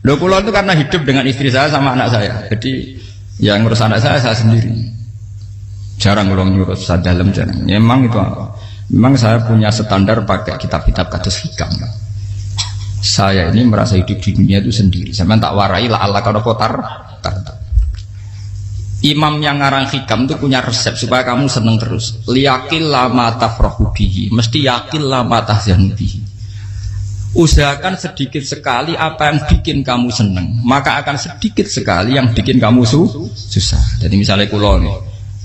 Loh kula itu karena hidup dengan istri saya sama anak saya. Jadi yang ngurus anak saya sendiri. Jarang kula ngurus dalam jarang. Ya, memang itu memang saya punya standar pakai kitab-kitab kados hikam. Saya ini merasa hidup di dunia itu sendiri. Sampeyan tak warai la Allah kana kotar. Imam yang ngarang hikam itu punya resep supaya kamu seneng terus. Liyakil lama tafrahu bihi, mesti yakil lama tahzanu bihi. Usahakan sedikit sekali apa yang bikin kamu seneng, maka akan sedikit sekali yang bikin kamu susah. Jadi misalnya kulo nih,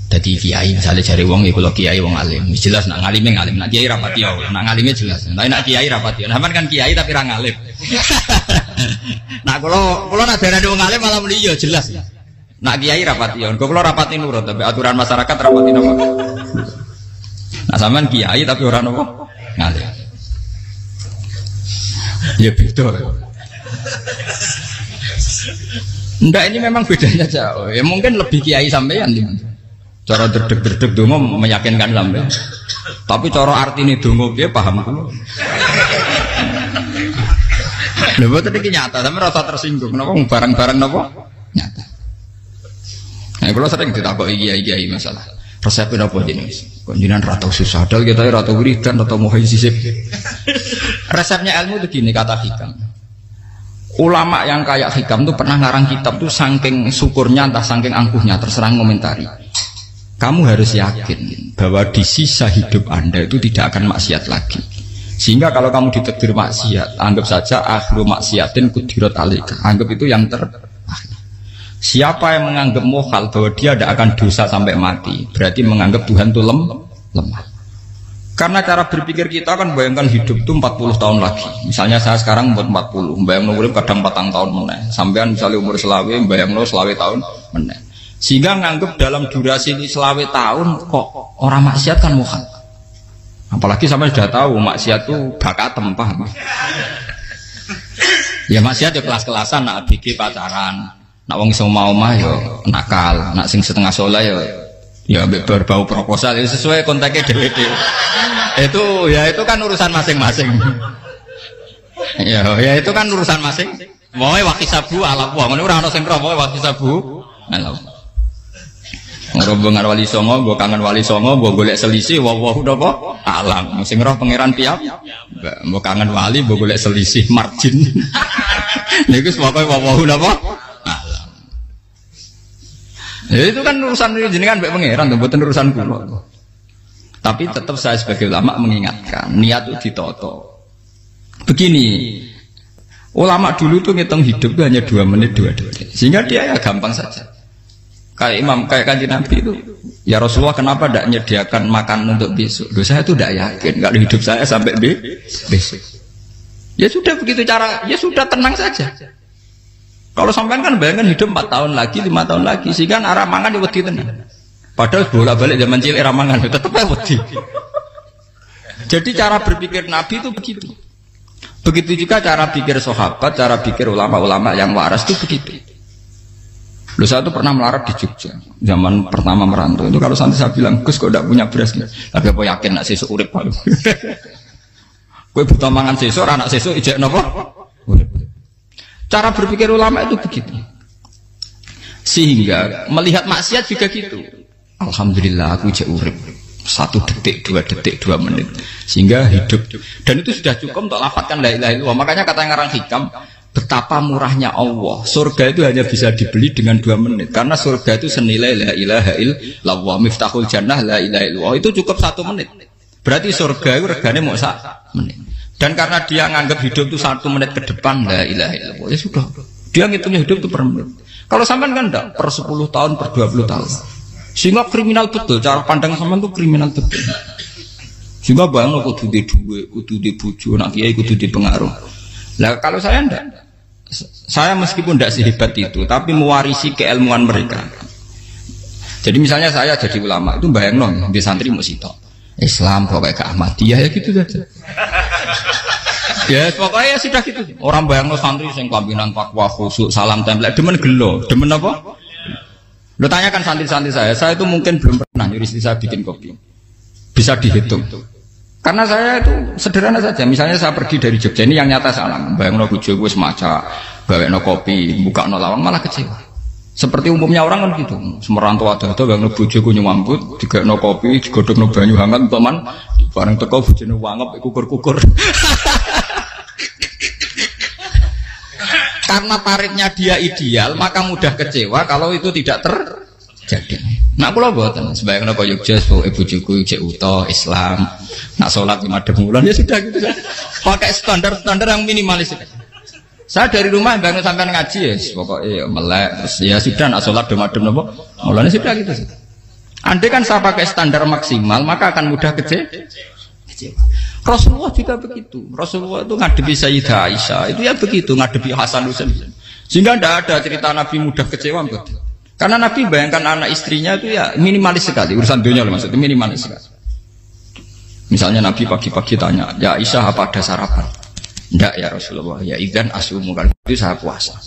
jadi kiai misalnya cari wong ya kulo kiai wong alim, jelas nak ngalim, nak kiai rapati ya, nak ngalimnya jelas. Tapi nak kiai rapati, nah kan kiai tapi orang ngalim. Nah kulo nak darah wong alim malah muni ya jelas. Nak kiai rapati ya, kulo rapati nurut, tapi aturan masyarakat rapati nopo. Nah sampean kiai tapi orang nopo ngalim. Ya beda. Enggak, ini memang bedanya jauh. Ya mungkin lebih kiai sampean gimana? Cara derdek-derdek dongo meyakinkan sampean. Tapi cara artine dongo piye paham kulo. Lha boten iki nyata, sampe rasa tersinggung. Napa barang-barang napa? Nyata. Nah, kulo sering ditakoki kiai-kiai masalah. Resepnya apa jenis? Konjinan ratau susah, dal kita ratau wiridan, ratau muhaisisip. Resepnya ilmu itu gini kata hikam. Ulama yang kayak hikam tuh pernah ngarang kitab tuh saking syukurnya entah saking angkuhnya terserah ngomentari. Kamu harus yakin bahwa di sisa hidup Anda itu tidak akan maksiat lagi. Sehingga kalau kamu ditakdir maksiat, anggap saja akhlu maksiatin kudirat alaika. Anggap itu yang terakhir. Siapa yang menganggap mohal bahwa dia tidak akan dosa sampai mati, berarti menganggap Tuhan itu lemah. Karena cara berpikir kita kan bayangkan hidup itu 40 tahun lagi. Misalnya saya sekarang umur 40, bayang umur kadang 4 tahun meneh. Sampean misalnya umur selawe, bayang selawe tahun meneh. Sehingga nganggap dalam durasi ini selawe tahun kok orang maksiat kan mohal. Apalagi sampai sudah tahu maksiat itu bakat tempah. Ya maksiat ya kelas-kelasan, nak bikin pacaran. Nak wong iso mau-mau yo nakal, nak sing setengah soleh ya berbau proposal ya sesuai kontaknya dhewe-dhewe. Itu kan urusan masing-masing. Ya itu kan urusan masing. Moe wakisabu ala wong ngono ora ana sing roh wakisabu ala. Ngrombongan wali songo, mbok kangen wali songo, mbok golek selisih wawahu napa alam. Sing roh pangeran tiap mbok kangen wali, mbok golek selisih margin. Niku pokoke wawahu napa ya itu kan urusan jenengan mbek pangeran, mboten urusan kula. Tapi tetap saya sebagai ulama mengingatkan, niat itu ditoto. Begini, ulama dulu tuh ngitung hidup itu hanya 2 menit 2 detik. Sehingga dia ya gampang saja. Kayak imam, kayak kanjeng Nabi itu, ya Rasulullah kenapa tidak menyediakan makan untuk besok? Loh, saya itu tidak yakin kalau hidup saya sampai besok. Ya sudah begitu cara, ya sudah tenang saja. Kalau sampean kan bayangkan hidup 4 tahun lagi, 5 tahun lagi, sehingga arah mangan ya wedi tenan. Padahal bolak-balik zaman cilik arah mangan tetep ae wedi. Jadi cara berpikir Nabi itu begitu. Begitu juga cara pikir sahabat, cara pikir ulama-ulama yang waras itu begitu. Loh, saya itu pernah melarat di Jogja zaman pertama merantau itu. Kalau nanti saya bilang, Gus kok tidak punya beras nih, tapi apa yakin nak sesuk urip paling. Kowe buta mangan sesuk, anak sesuk ijek napa? Urip. Cara berpikir ulama itu begitu. Sehingga melihat maksiat juga gitu. Alhamdulillah aku ijek urip 1 detik, 2 detik, 2 menit. Sehingga hidup. Dan itu sudah cukup untuk lafadzkan la ilaha illallah. Makanya kata yang ngarang hikam, betapa murahnya Allah. Surga itu hanya bisa dibeli dengan 2 menit. Karena surga itu senilai la ilaha illallah. Miftahul jannah la ilaha illallah. Itu cukup 1 menit. Berarti surga itu regane mau 1 menit. Dan karena dia nganggap hidup itu 1 menit ke depan, la ilaha illallah, ya sudah. Dia ngitungnya hidup itu per menit. Kalau sampean kan enggak, per 10 tahun, per 20 tahun. Sehingga kriminal betul, cara pandang sampean itu kriminal betul. Sehingga bayang kudu di duwe, kudu di bojo, nak kiai kudu di pengaruh. Lah kalau saya enggak. Saya meskipun enggak sehebat itu, tapi mewarisi keilmuan mereka. Jadi misalnya saya jadi ulama, itu bayang di santri musito. Islam pokoknya ke Ahmadiyah ya gitu saja. Ya pokoknya ya sudah gitu. Orang bayangno santri sing pampinan takwa khusyuk salam tempel demen gelo, demen apa? Lo tanyakan santri-santri saya itu mungkin belum pernah nyuri istri saya bikin kopi. Bisa dihitung. Karena saya itu sederhana saja. Misalnya saya pergi dari Jogja ini yang nyata salam. Bayangno bojo wis maca, gawekno kopi, bukakno lawang malah kecewa. Seperti umumnya orang kan gitu. Semerantau ada bang bojoku nyuambut, digawekno kopi, digodhogno banyu hangat teman, bareng teko bojone wangep kukur-kukur. Karena tarifnya dia ideal, maka mudah kecewa kalau itu tidak terjadi. Nak kula mboten, sebayangno kaya Jogja, ibu juku cek utuh Islam, nak sholat 5 bulan ya sudah gitu saja. Pakai standar-standar yang minimalis. Saya dari rumah bangun sampai ngaji ya, pokoknya melek, terus ya sudah nak sholat demadem nopo, mulanya sudah gitu saja. Andai kan saya pakai standar maksimal, maka akan mudah kecewa. Rasulullah juga begitu. Rasulullah itu ngadepi Sayyidah Aisyah itu ya begitu, ngadepi Hasan Husain. Sehingga tidak ada cerita Nabi mudah kecewa betul. Karena Nabi bayangkan anak istrinya itu ya minimalis sekali, urusan dunia loh maksudnya minimalis sekali. Misalnya Nabi pagi-pagi tanya, ya Aisyah apa ada sarapan? Enggak ya Rasulullah, ya idzan asumu, kalau itu saya puasa.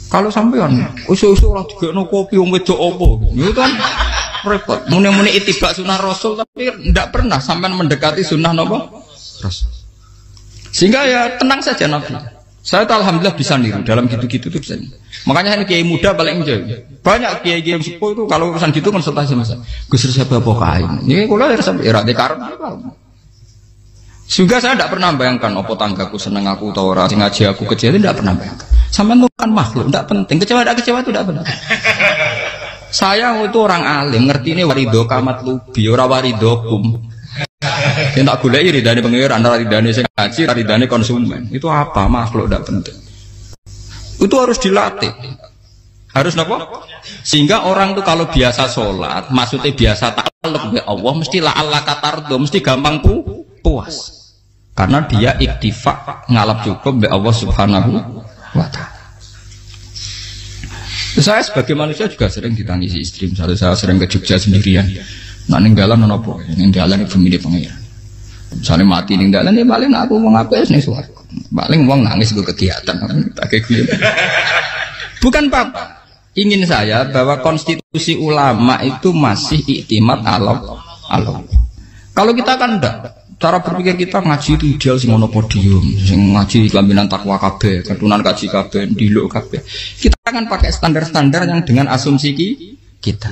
Kalau sampean usul-usul ora digekno kopi wong wedok opo? Itu kan repot. Muni-muni itibak sunnah Rasul tapi tidak pernah sampai mendekati sunnah napa Rasul. Sehingga ya tenang saja Nabi. Saya tuh alhamdulillah bisa niru dalam gitu-gitu tuh bisa. Makanya ini kiai muda paling jauh. Banyak kiai yang sepuh itu kalau urusan gitu konsultasi masa. Gus resep apa kain. Ini kula resep era dekarep apa. Juga saya tidak pernah bayangkan apa tanggaku seneng aku atau orang sing ngaji aku kecewa, tidak pernah bayangkan. Sampai itu kan makhluk, tidak penting. Kecewa tidak kecewa itu tidak benar. Saya itu orang alim, ngerti ini warido kamat lubi, ora warido kum. Yang tak gulai ridane pengiran, ridane sing ngaji, ridane konsumen. Itu apa? Makhluk tidak penting. Itu harus dilatih. Harus apa? Sehingga orang itu kalau biasa sholat, maksudnya biasa ta'alluq bi Allah, mesti la'alla katardo, mesti gampang puas. Karena dia iktifak ngalap cukup bi Allah Subhanahu wa ta'ala. Saya sebagai manusia juga sering ditangisi istri. Misalnya saya sering ke Jogja sendirian. Nah ninggalan nopo, ninggalan ibu milih pengiran. Misalnya mati ninggalan, ya paling aku mau ngapes nih suara. Paling uang nangis gue kegiatan. Bukan apa. Ingin saya bahwa konstitusi ulama itu masih iktimat Allah. Kalau kita kan enggak. Cara berpikir kita ngaji itu ideal sing ono podium, sing ngaji kelaminan takwa kabeh, ketunan kaji kabeh, diluk kabeh. Kita akan pakai standar-standar yang dengan asumsi kita.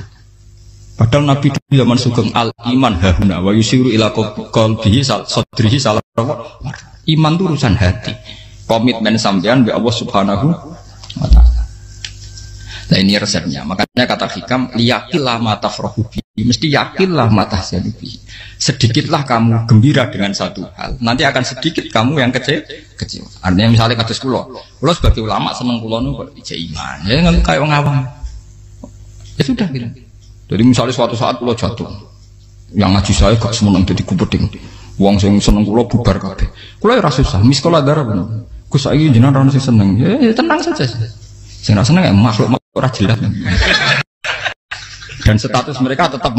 Padahal Nabi zaman sugeng al iman hahuna wa yusiru ila qalbihi sadrihi salah. Iman itu urusan hati. Komitmen sampean bi Allah Subhanahu wa taala. Nah ini resepnya. Makanya kata hikam liyakillah ma tafrahu bi. Mesti yakinlah mata syadubi. Sedikitlah kamu gembira dengan satu hal, nanti akan sedikit kamu yang kecewa. Artinya misalnya kados kula sebagai ulama seneng kula nu kok ijek iman. Ya nggak kayak wong awam. Ya sudah gitu. Jadi misalnya suatu saat kula jatuh, yang ngaji saya gak semeneng dadi kupeding. Wong sing seneng kula bubar kabeh. Kula ora susah, miskola darah bener. Gus saiki jenengan ora sing seneng. Ya tenang saja. Sing ora seneng makhluk ora jelas. Dan status mereka tetap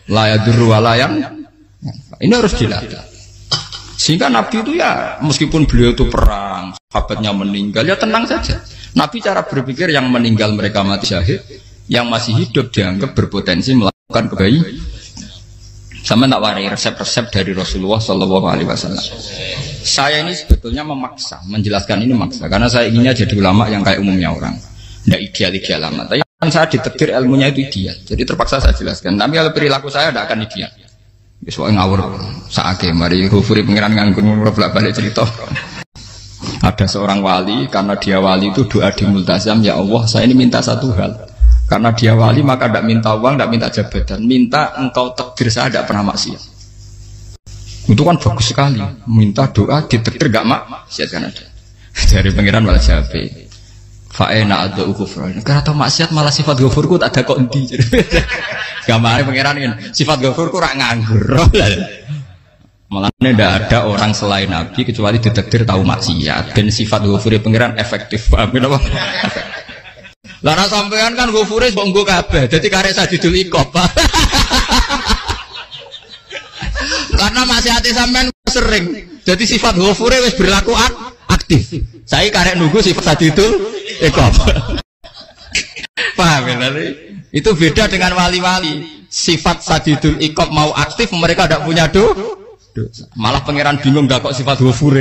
layaduru walayang. Ini harus dilatih. Sehingga Nabi itu ya meskipun beliau itu perang, sahabatnya meninggal, ya tenang saja. Nabi cara berpikir yang meninggal mereka mati syahid, yang masih hidup dianggap berpotensi melakukan kebaikan. Sama tak warai resep-resep dari Rasulullah Shallallahu Alaihi Wasallam. Saya ini sebetulnya memaksa, menjelaskan ini maksa, karena saya inginnya jadi ulama yang kayak umumnya orang, tidak ideal-ideal amat. Tapi kan saya ditakdir ilmunya itu ideal, jadi terpaksa saya jelaskan. Tapi kalau perilaku saya tidak akan ideal. Soalnya ngawur saake mari Ghafuri pengiran nganggur bolak-balik cerita. Ada seorang wali, karena dia wali itu doa di multazam, ya Allah saya ini minta satu hal. Karena dia wali maka tidak minta uang, tidak minta jabatan, minta engkau takdir saya tidak pernah maksiat. Itu kan bagus sekali, minta doa ditakdir gak maksiat kan ada. Dari pengiran malah Syafi'i. Fa'ena ada ukufran. Karena tahu maksiat malah sifat ghafurku tak ada kok endi. Gambarnya pengiran kan sifat ghafurku rak nganggur. Malah tidak ada orang selain Nabi kecuali ditakdir tahu maksiat. Dan sifat ghafuri pengiran efektif. Paham apa? Lara sampean kan ghafuri kok nggo kabeh. Dadi karek sadidul iqab. Karena maksiate sampean sering. Jadi sifat ghafuri wis berlaku aktif. Saya karek nunggu sifat sadidul iqab. Paham ya? Itu beda dengan wali-wali. Sifat sadidul iqab mau aktif, mereka tidak punya dosa. Malah pangeran bingung gak kok sifat ghafur.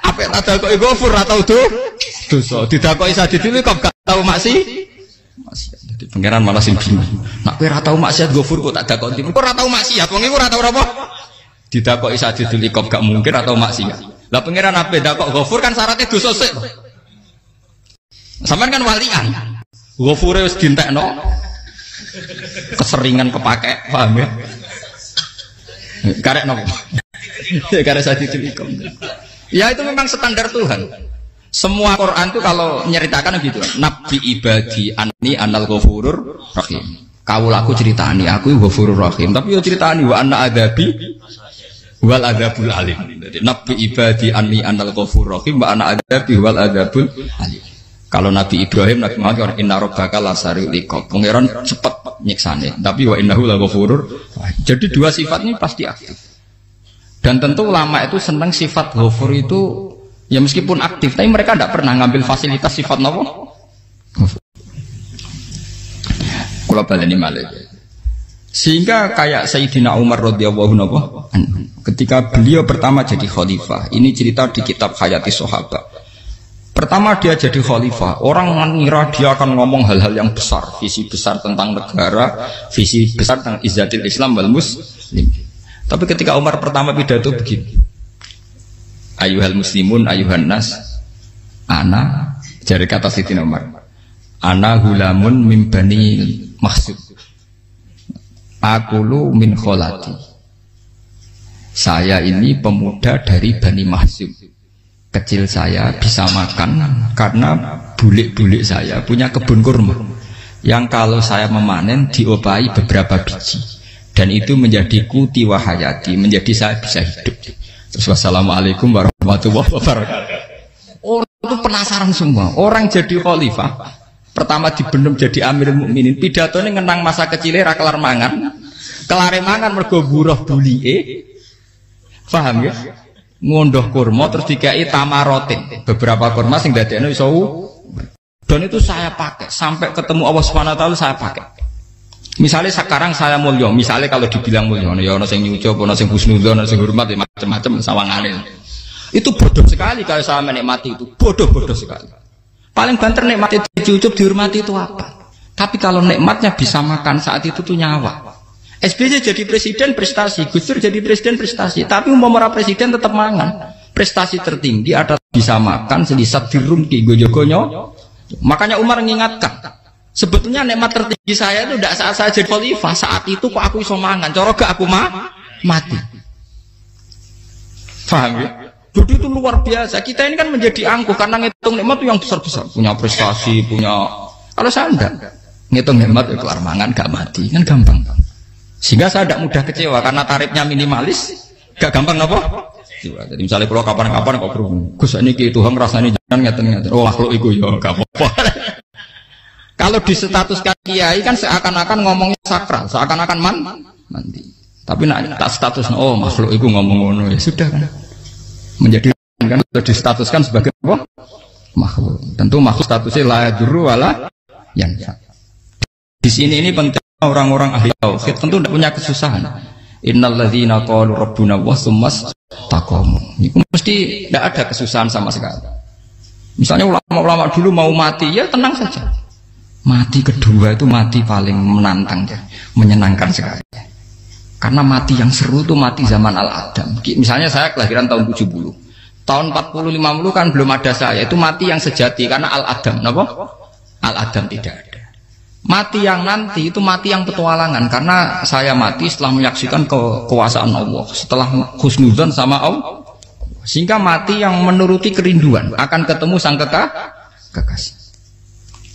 Apik tak dakoki ghafur atau dosa. Didakoki sadidil kok gak tau maksiat. Jadi pangeran malah sing bingung. Nak kowe ora tau maksiat ghafur kok tak dakoki. Kok ora tau maksiat, wong iku ora tau apa? Didakoki sadidil kok gak mungkin atau maksiat. Lah pangeran ape dakok ghafur kan syaratnya dosa sik. Sampeyan kan walian. Ghafure wis dientekno. Keseringan kepake, paham ya? Karek nopo? Karek sadidil ikom. Ya itu memang standar Tuhan. Semua Quran itu kalau menyeritakan gitu. Nabi ibadi anni anal ghafurur rahim. Kawulaku ceritani aku ghafurur rahim, tapi yo ceritani wa anna adabi wal adabul alim. Jadi Nabi ibadi anni anal ghafurur rahim wa anna adabi wal adabul alim. Kalau Nabi Ibrahim, Nabi Muhammad inna rabbaka lasari'ul iqab. Pangeran cepat nyiksane, tapi wa innahu laghafurur. Jadi dua sifat ini pasti aktif. Dan tentu ulama itu senang sifat ghafur itu ya meskipun aktif, tapi mereka tidak pernah ngambil fasilitas sifat nopo. Kula baleni malih. Sehingga kayak Sayyidina Umar radhiyallahu anhu ketika beliau pertama jadi khalifah, ini cerita di kitab Hayati Sahabat. Pertama dia jadi khalifah, orang mengira dia akan ngomong hal-hal yang besar, visi besar tentang negara, visi besar tentang izzatil Islam wal muslim. Tapi ketika Umar pertama pidato begini, Ayuhal muslimun ayuhan nas, ana, jari kata Sayyidina Umar, ana hulamun min bani Makhzum, akulu min kholati. Saya ini pemuda dari Bani Makhzum. Kecil saya bisa makan karena bulik-bulik saya punya kebun kurma yang kalau saya memanen diopahi beberapa biji dan itu menjadi kuti wahayati, menjadi saya bisa hidup. Terus wassalamualaikum warahmatullahi wabarakatuh. Orang itu penasaran semua. Orang jadi khalifah pertama dibenem jadi Amirul Mukminin, pidatonya ngenang masa kecilnya ra kelar mangan, kelare mangan mergo buruh bulike. Paham ya? Ngondoh kurma terus dikai tamarotin, beberapa kurma sing dadekno iso. Dan itu saya pakai sampai ketemu Allah Subhanahu wa taala, saya pakai. Misalnya sekarang saya mulya, misalnya kalau dibilang mulya ya ana sing nyucup, ana sing husnudzon, ana sing hormat, macam-macam sawangane. Itu bodoh sekali kalau saya menikmati itu, bodoh sekali. Paling banter nikmati dicucup, dihormati itu apa? Tapi kalau nikmatnya bisa makan saat itu tuh nyawa. SBY jadi presiden prestasi, Gus Dur jadi presiden prestasi, tapi umpama presiden tetap mangan. Prestasi tertinggi ada bisa makan selisat dirumki gojogonyo. Makanya Umar mengingatkan, sebetulnya nikmat tertinggi saya itu tidak saat saya jadi khalifah, saat itu kok aku iso mangan, cara gak aku mati. Paham ya? Jadi itu luar biasa. Kita ini kan menjadi angkuh karena ngitung nikmat itu yang besar-besar, punya prestasi, punya. Kalau saya enggak ngitung nikmat itu kelar mangan gak mati, kan gampang. Sehingga saya tidak mudah kecewa karena tarifnya minimalis, gak gampang apa? Jadi misalnya kalau kapan-kapan kok berhubung, Gus ini Tuhan rasanya jangan ngeten-ngeten. Oh makhluk itu ya gak apa-apa. Kalau di status kiai kan seakan-akan ngomongnya sakral, seakan-akan mandi. Tapi nak tak status, oh makhluk itu ngomong-ngomong ya sudah kan. Menjadi kan sudah distatuskan sebagai apa? Makhluk. Tentu makhluk statusnya la yadurru wala yanfa. Di sini ini penting. Orang-orang ahli tauhid tentu tidak punya kesusahan. Innalladzina qalu rabbuna wa tsummas taqamu. Itu mesti tidak ada kesusahan sama sekali. Misalnya ulama-ulama dulu mau mati, ya tenang saja. Mati kedua itu mati paling menantang ya, menyenangkan sekali. Karena mati yang seru itu mati zaman Al-Adam. Misalnya saya kelahiran tahun 70. Tahun 40-50 kan belum ada saya, itu mati yang sejati karena Al-Adam, kenapa? Al-Adam tidak ada. Mati yang nanti itu mati yang petualangan karena saya mati setelah menyaksikan kekuasaan Allah, setelah husnudzon sama Allah, sehingga mati yang menuruti kerinduan akan ketemu sang kekasih.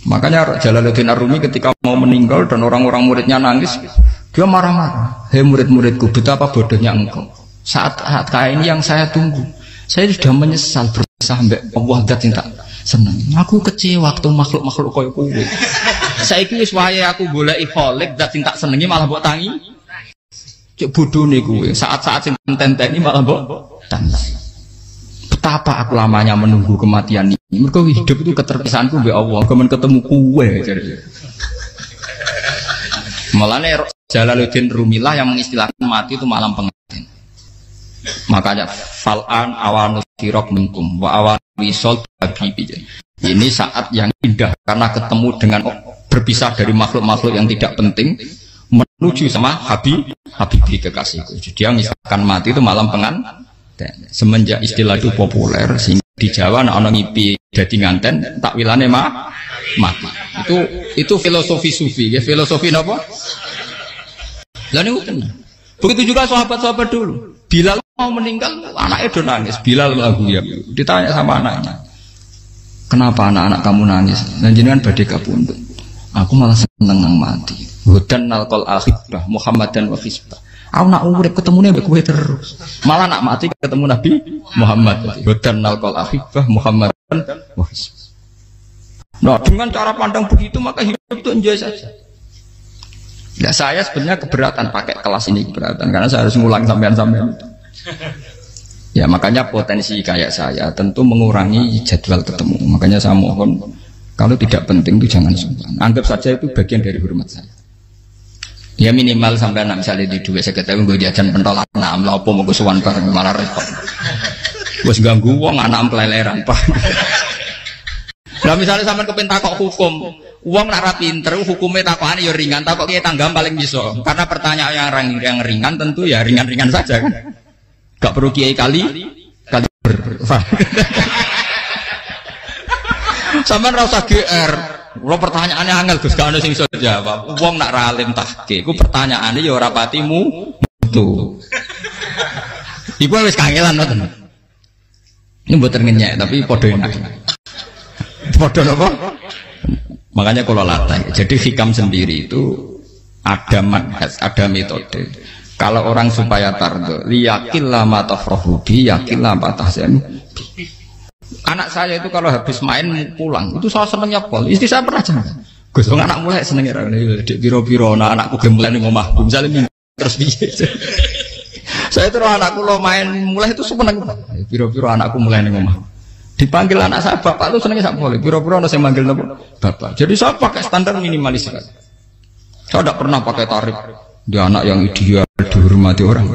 Makanya Jalaluddin Ar-Rumi ketika mau meninggal dan orang-orang muridnya nangis, dia marah-marah. Hei murid-muridku, betapa bodohnya engkau. Saat kayak ini yang saya tunggu, saya sudah menyesal berusaha sampai Allah dat tak senang. Aku kecewa waktu makhluk-makhluk koyo kowe. Saiki wis wayahe aku goleki kholik dat tak senengi malah mbok tangi. Cek bodone kowe. Saat-saat sing tenteni malah mbok tangi. Betapa aku lamanya menunggu kematian ini. Mergo hidup itu keterpisahanku mbek Allah, kemen ketemu kowe. Malane Jalaluddin Rumilah yang mengistilahkan mati itu malam pengantin. Makanya fal'an awanu sirok minkum wa awan wisol habibi. Ini saat yang indah karena ketemu dengan berpisah dari makhluk-makhluk yang tidak penting menuju sama habibi kekasihku. Dia misalkan mati itu malam pengantin. Semenjak istilah itu populer sehingga di Jawa anak ngipi jadi nganten takwilane mati. Itu filosofi sufi ya, filosofi apa? Lah niku tenan. Begitu juga sahabat-sahabat dulu. Bilal mau meninggal, anaknya udah nangis. Bilal lagu ya. Ditanya sama anaknya, kenapa anak-anak kamu nangis? Dan jenengan badhe kapundhut. Aku malah seneng nang mati. Hudan nalqal akhibah Muhammadan wa hisbah. Aku nak urip ketemune mbek kowe terus. Malah nak mati ketemu Nabi Muhammad. Hudan nalqal akhibah Muhammadan wa hisbah. Nah, dengan cara pandang begitu maka hidup itu enjoy saja. Ya saya sebenarnya keberatan pakai kelas ini, keberatan karena saya harus ngulang sampean-sampean itu. Ya makanya potensi kayak saya tentu mengurangi jadwal ketemu. Makanya saya mohon kalau tidak penting itu jangan sungkan. Anggap saja itu bagian dari hormat saya. Ya minimal sampai misalnya di dua saya ketahui gue jajan pentolan, nah apa mau gue suwan bareng malah repot. Gue ganggu wong anak peleleran pak. Nah misalnya sampai kepentak kok hukum, uang nak pinter, hukumnya takokan ya ringan, takok kita tanggam paling bisa. Karena pertanyaan yang ringan tentu ya ringan-ringan saja kan. Gak perlu kiai kali ber. Sampean ora usah GR. Kalau pertanyaannya angel Gus gak ono sing iso jawab. Uang nak ralim tahke, ku pertanyaannya ya ora patimu itu. Iku wis kangelan ngoten. Ini mboten ngenyek tapi padha enak. Padha napa? Makanya kalau latih. Jadi hikam sendiri itu ada manhaj, ada metode. Kalau orang supaya tardo, liyakil lama tafrohubi, yakil lama tahsenu. Anak saya itu kalau habis main pulang, itu saya senengnya pol. Istri saya pernah jangan. Gus, anak mulai senengnya. Dek biro-biro, anakku gemulai nih ngomahku. Misalnya terus biasa. Saya terus anakku lo main mulai itu seneng. Biro-biro anakku mulai nih ngomahku. Dipanggil anak saya bapak itu senengnya sak boleh. Biro-biro ada yang manggil bapak. Jadi saya pakai standar minimalis sekali. Saya tidak pernah pakai tarif. Dia anak yang ideal dihormati orang.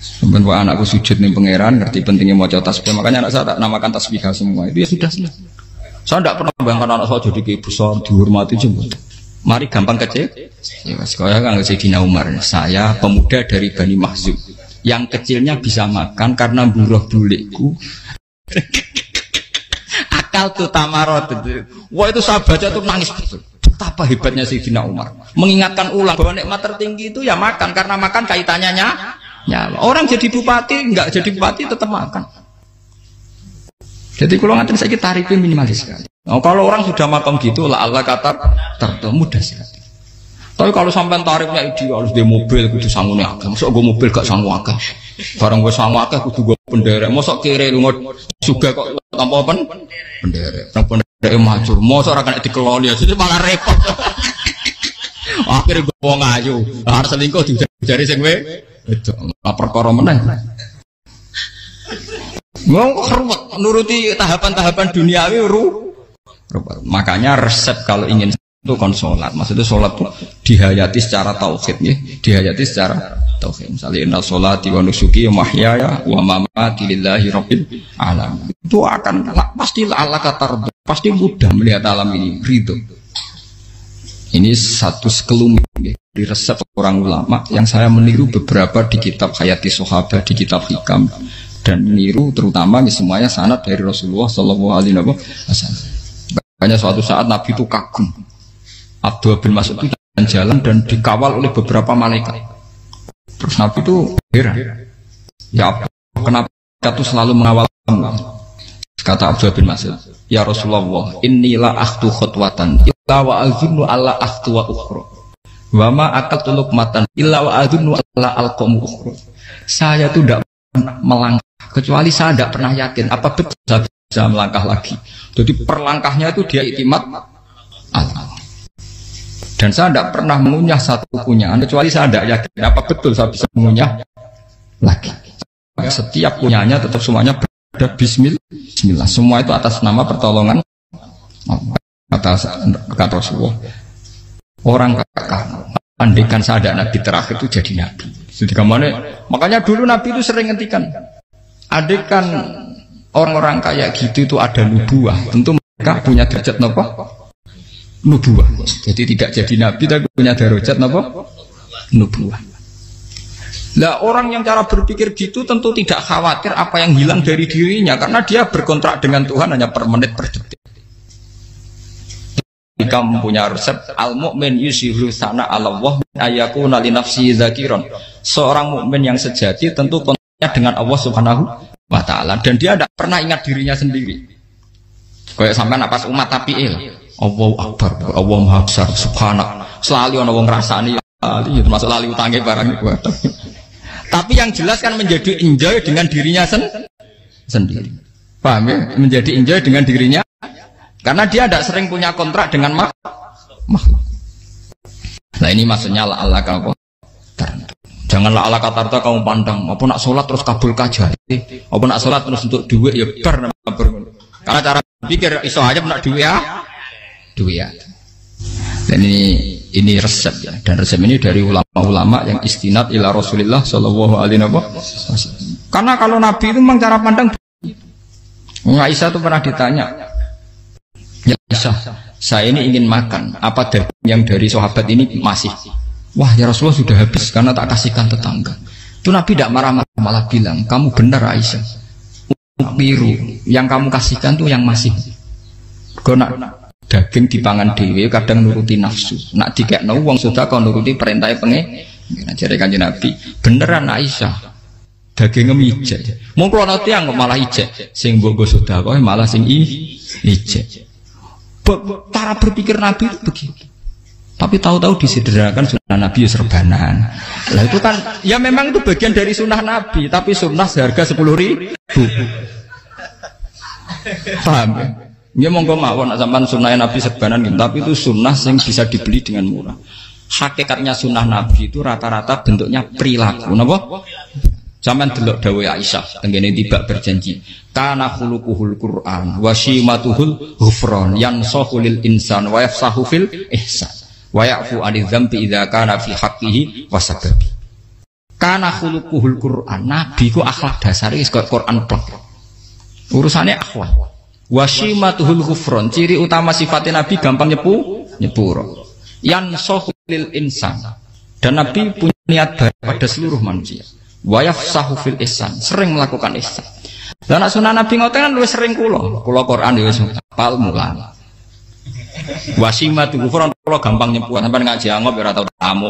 Sampai anakku sujud nih pangeran, ngerti pentingnya mau tasbih. Makanya anak saya tak namakan tasbih semua. Itu ya sudah selesai. Saya tidak pernah bayangkan anak saya jadi kayak besar dihormati jemput. Mari gampang kecil. Ya sekolah kan Sayyidina Umar. Saya pemuda dari Bani Mahzum. Yang kecilnya bisa makan karena buruh bulikku. Akal tuh tamarot. Wah itu saya baca tuh nangis betul. Betapa hebatnya Sayyidina Umar. Mengingatkan ulang bahwa nikmat tertinggi itu ya makan karena makan kaitannya nyawa. Orang jadi bupati enggak jadi bupati tetap makan. Jadi kalau ngatain saya tarifnya minimalis sekali. Nah, kalau orang sudah makan gitu lah Allah kata tertentu mudah sekali. Tapi kalau sampai tarifnya ideal harus di mobil kudu sangune akeh. Mosok gue mobil gak sangu akeh. Barang gue sangu akeh kudu gue penderek. Mosok kere lu juga kok tanpa penderek. Nang penderek macur. Mosok ora kena dikeloli jadi malah repot. Akhirnya gue wong ayu. Harus selingkuh dijari sing we. Itu perkara meneh. Mau ruwet nuruti tahapan-tahapan duniawi makanya resep kalau ingin itu kon sholat, maksudnya sholat itu dihayati secara tauhid ya, dihayati secara tauhid. Misalnya inna sholati wa nusuki wa mahyaya wa mamati lillahi rabbil alamin. Itu akan pasti Allah kata pasti mudah melihat alam ini ridho. Ini satu sekelumit ya, di resep orang ulama yang saya meniru beberapa di kitab Hayati Sahabat, di kitab Hikam dan meniru terutama ini semuanya sanad dari Rasulullah Shallallahu Alaihi Wasallam. Makanya suatu saat Nabi itu kagum. Abdullah bin Mas'ud itu jalan dan dikawal oleh beberapa malaikat. Terus Nabi itu heran. Ya kenapa itu selalu mengawal kamu? Kata Abdullah bin Mas'ud, ya Rasulullah, inilah akhtu khutwatan, illa wa azunnu alla akhtu wa ukhra. Wa ma akatu luqmatan illa wa azunnu alla alqamu ukhra. Saya itu tidak pernah melangkah kecuali saya tidak pernah yakin apa betul saya bisa melangkah lagi. Jadi perlangkahnya itu dia iktimat Allah. Dan saya tidak pernah mengunyah satu kunyahan kecuali saya tidak yakin apa betul saya bisa mengunyah lagi. Setiap kunyahnya tetap semuanya berada Bismillah. Semua itu atas nama pertolongan atas kata Rasulullah. Orang kakak Andaikan saya ada nabi terakhir itu jadi nabi. Jadi makanya dulu nabi itu sering ngendikan, andaikan orang-orang kayak gitu itu ada nubuah, tentu mereka punya derajat nopo nubuah. Jadi tidak jadi nabi tapi punya derajat nopo nubuah. Lah orang yang cara berpikir gitu tentu tidak khawatir apa yang hilang dari dirinya, karena dia berkontrak dengan Tuhan hanya per menit per detik. Kamu punya resep al-mu'min yusiru sana Allah ayakuna li nafsi zakiron. Seorang mukmin yang sejati tentu kontaknya dengan Allah Subhanahu wa taala, dan dia tidak pernah ingat dirinya sendiri. Kayak sampean pas umat tapiil, Allahu akbar, Allah maha besar, subhanak. Selalu ana wong ngrasani termasuk lali utange barang itu. Tapi yang jelas kan menjadi enjoy dengan dirinya sendiri. Paham ya? Menjadi enjoy dengan dirinya. Karena dia tidak sering punya kontrak dengan makhluk. Nah ini maksudnya Allah kamu tertentu. Janganlah Allah kata kamu pandang. Apa nak sholat terus kabul kajati. Apa nak sholat terus untuk duit ya ber. Karena cara pikir iso aja nak duit ya. Dan ini resep ya. Dan resep ini dari ulama-ulama yang istinad ila Rasulullah Shallallahu Alaihi Wasallam. Karena kalau Nabi itu memang cara pandang. Aisyah itu pernah ditanya. Ya Aisyah, saya ini ingin makan. Apa daging yang dari sahabat ini masih? Wah ya Rasulullah sudah habis karena tak kasihkan tetangga. Itu Nabi tidak marah-marah, malah bilang, kamu benar Aisyah. Biru yang kamu kasihkan tuh yang masih. Karena daging dipangan dewe kadang nuruti nafsu. Nak dikekno wong sudah kau nuruti perintah pengen. Jadi kanjeng Nabi, beneran Aisyah. Daging ngejek. Mau kalau nanti yang malah ijek. Sing bogo sudah kau malah sing ijek. Cara berpikir Nabi itu begitu. Tapi tahu-tahu disederhanakan sunnah Nabi serbanan. Lah itu kan ya memang itu bagian dari sunnah Nabi, tapi sunnah seharga 10.000. Paham ya? Ya monggo mawon sampean sunnah Nabi serbanan gitu, tapi itu sunnah yang bisa dibeli dengan murah. Hakikatnya sunnah Nabi itu rata-rata bentuknya perilaku, napa? Sampeyan delok dawuh Aisyah tengene tiba berjanji kana khuluquhul Qur'an wa shimatuhul ghufran yansahu lil insan wa yafsahu fil ihsan wa ya'fu 'anil dzambi idza kana fi haqqihi wa sababi. Kana khuluquhul Qur'an, nabi ku akhlak dasare wis kaya Quran plek. Urusane akhlak. Wa shimatuhul ghufran, ciri utama sifatnya nabi gampang nyepuro. Yansahu lil insan, dan nabi punya niat baik pada seluruh manusia. Wa yafsahu fil ihsan, sering melakukan ihsan. Lah nek sunah Nabi ngoten kan luwih sering kula Quran ya wis hafal mulang. Wasimatu kufron kula gampang nyepur sampean ngaji angop ya ora tau tamu.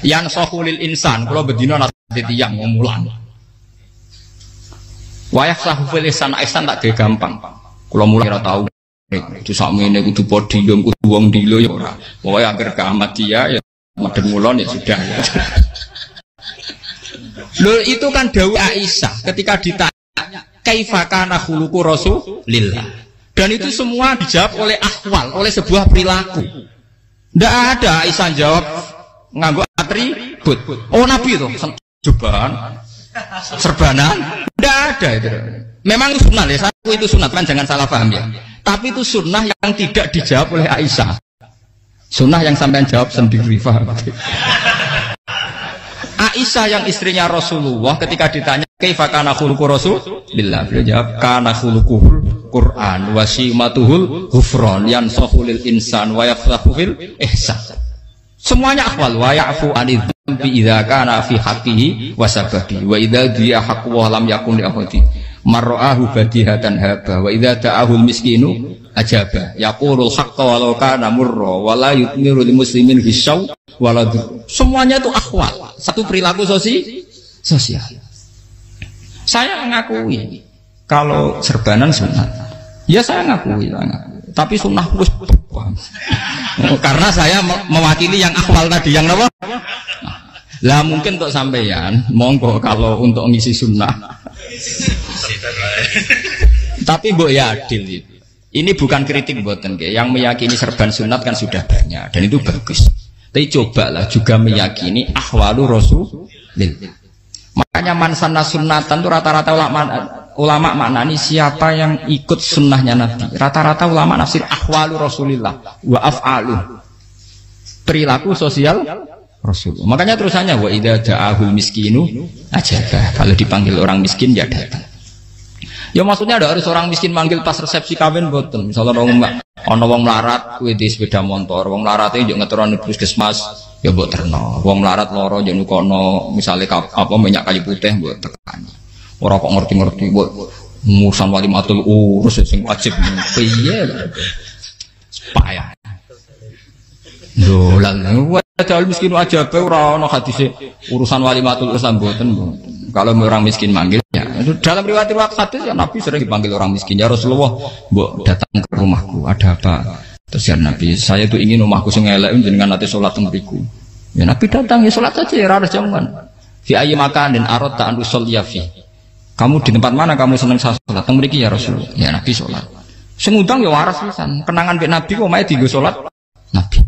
Yang sahulil insan kula bedina nate tiyang mulang. Wa yafsahu fil ihsan tak ge gampang. Kula mulai ora tau itu sakmene kudu podium kudu wong dilo ya ora. Pokoke anggere ke Ahmadiyah ya madhep mulon ya sudah. Loh itu kan dawuh Aisyah ketika ditanya kaifa kana khuluqu Rasulillah, dan itu semua dijawab oleh ahwal, oleh sebuah perilaku. Tidak ada Aisyah jawab nganggo atribut. Oh Nabi itu jubahan serbanan, tidak ada itu. Memang itu sunnah ya, satu itu sunnah kan, jangan salah paham ya. Tapi itu sunnah yang tidak dijawab oleh Aisyah. Sunnah yang sampean jawab sendiri, paham? Aisyah yang istrinya Rasulullah ketika ditanya kaifa kana khuluqu Rasulillah, beliau jawab kana khuluquhul Qur'an wa simatuhul ghufran yansahu lil insan wa yafsahu fil ihsan. Semuanya akhwal wa ya'fu 'anil dzambi idza kana fi haqqihi wa sababi wa idza dia haqqu wa lam yakun li ahadi marra'ahu badihatan haba wa idza ta'ahul miskinu ajaba yaqulul haqqa walau kana murra wa la yutmiru lil muslimin hisau walau. Semuanya itu akhwal, satu perilaku sosial. Saya mengakui kalau serbanan sunat, ya saya ngakui. Tapi sunnah wis karena saya mewakili yang akhwal tadi, yang apa? Lah mungkin untuk sampeyan, monggo kalau untuk ngisi sunnah. Tapi mbok ya adil itu. Ini bukan kritik mboten nggih. Yang meyakini serban sunat kan sudah banyak dan itu bagus. Tapi cobalah juga meyakini ahwalu Rasulillah. Makanya mansana sunnatan itu rata-rata ulama maknani siapa yang ikut sunnahnya Nabi. Rata-rata ulama nafsir ahwalu Rasulillah wa af'alu. perilaku sosial Rasul. Makanya terusannya wa idza ja'ahul miskinu ajaba. Kalau dipanggil orang miskin ya datang. Ya maksudnya ada harus orang miskin manggil pas resepsi kawin boten. Misalnya ana wong melarat kuwi di sepeda motor, wong melarat iki yo ngeteroni puskesmas ya mbok terno. Wong melarat loro yo nukono misale apa minyak kayu putih mbok tekani. Ora kok ngerti-ngerti mbok ngurusan wali matul urus sing wajib piye. Payah. Lho lan padahal miskin aja pe ora ana hadise urusan wali matul urusan mboten. Kalau orang miskin manggil ya dalam riwayat hadis ya Nabi sering dipanggil orang miskin. Ya Rasulullah, mbok datang ke rumahku, ada apa? Terus ya Nabi, saya tuh ingin rumahku sing elek jenengan nanti salat teng mriku. Ya Nabi datang ya salat saja ya ora jaman. Fi ayyi makanin aradta an usolliya fi. Kamu di tempat mana kamu seneng salat teng mriki ya Rasulullah. Ya Nabi salat. Sing ngundang ya waras pisan. Kenangan mek Nabi kok mae dienggo salat Nabi.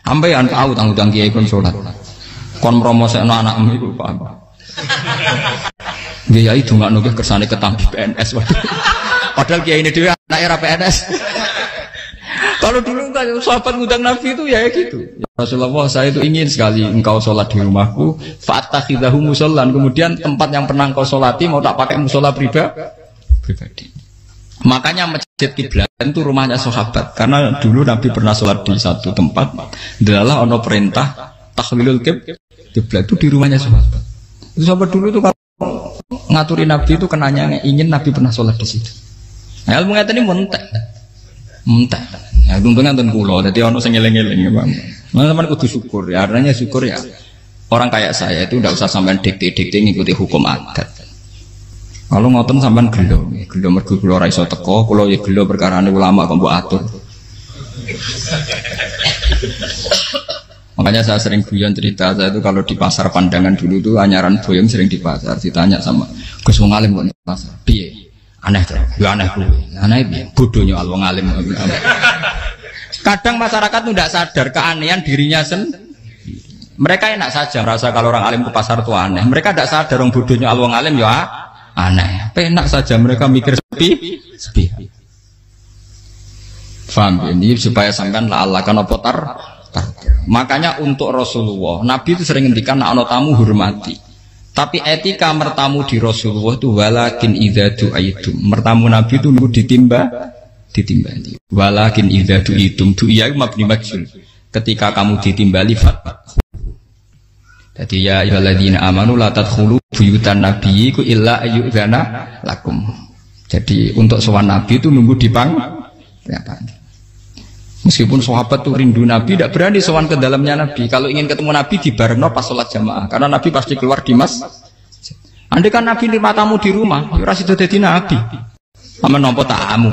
Ambean tahu tanggung kiai kon salat. Kon mromosekno anakmu iku paham. Kiai dongakno ke kersane ketampi PNS waduh. Padahal kiai ini dhewe anak era PNS. Kalau dulu kan sahabat ngundang Nabi itu ya gitu. Ya Rasulullah, saya itu ingin sekali engkau sholat di rumahku. Fa'atakhidahu musollan. Kemudian tempat yang pernah engkau sholati mau tak pakai musola pribadi. Makanya masjid kiblat itu rumahnya sahabat. Karena dulu Nabi pernah sholat di satu tempat. Adalah ono perintah tahlilul kiblat itu di rumahnya sahabat. Itu sahabat dulu itu kalau ngaturin Nabi itu kenanya ingin Nabi pernah sholat di situ. Nah, ilmu ngeten ini mentek. Ya untungnya nonton kulo, jadi ono sing eling-eling ya Bang. Nah, teman kudu syukur ya, artinya syukur ya. Orang kayak saya itu tidak usah sampean dikte-dikte ngikuti hukum adat. Kalau ngoten sampean gelo mergo kula ora iso teko, kula ya gelo perkarane ulama kok mbok atur. Makanya saya sering guyon cerita saya itu kalau di pasar Pandangan dulu tuh anyaran boyong sering di pasar ditanya sama Gus wong alim kok di pasar. Piye? Aneh tuh, ya aneh kuwi. Aneh piye? Bodohnya al wong alim. Kadang masyarakat tuh tidak sadar keanehan dirinya sendiri. Mereka enak saja merasa kalau orang alim ke pasar itu aneh. Mereka tidak sadar orang bodohnya al wong alim ya aneh. Enak saja mereka mikir sepi. Faham ini supaya sampean la Allah kan apa tar. Makanya untuk Rasulullah, Nabi itu sering ngendikan ana tamu hormati. Tapi etika mertamu di Rasulullah itu walakin idza du'aitum. Mertamu Nabi itu nunggu ditimbali. Walakin idza du'itum du'iya mabni majhul. Ketika kamu ditimbali fat. Jadi ya ayyuhalladzina amanu la tadkhulu buyutan nabiyyi illa ayyudzana lakum. Jadi untuk sowan Nabi itu nunggu dipang. Meskipun sahabat tuh rindu Nabi, tidak berani sowan ke dalamnya Nabi. Kalau ingin ketemu Nabi di barengno pas sholat jamaah, karena Nabi pasti keluar di masjid. Andai kan Nabi nerima tamu di rumah, ora sido dadi Nabi. Aman nampa tamu.